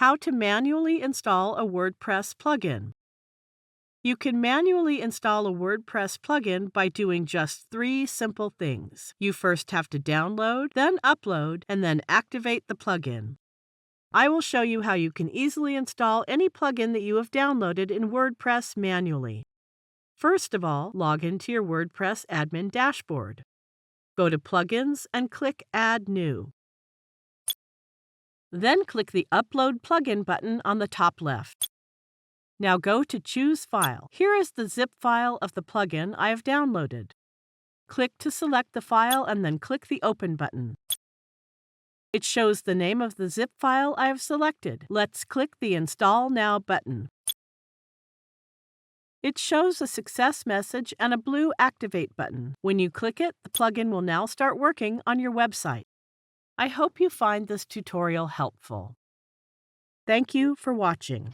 How to manually install a WordPress plugin. You can manually install a WordPress plugin by doing just 3 simple things. You first have to download, then upload, and then activate the plugin. I will show you how you can easily install any plugin that you have downloaded in WordPress manually. First of all, log into your WordPress admin dashboard. Go to Plugins and click Add New. Then click the Upload Plugin button on the top left. Now go to Choose File. Here is the zip file of the plugin I have downloaded. Click to select the file and then click the Open button. It shows the name of the zip file I have selected. Let's click the Install Now button. It shows a success message and a blue Activate button. When you click it, the plugin will now start working on your website. I hope you find this tutorial helpful. Thank you for watching.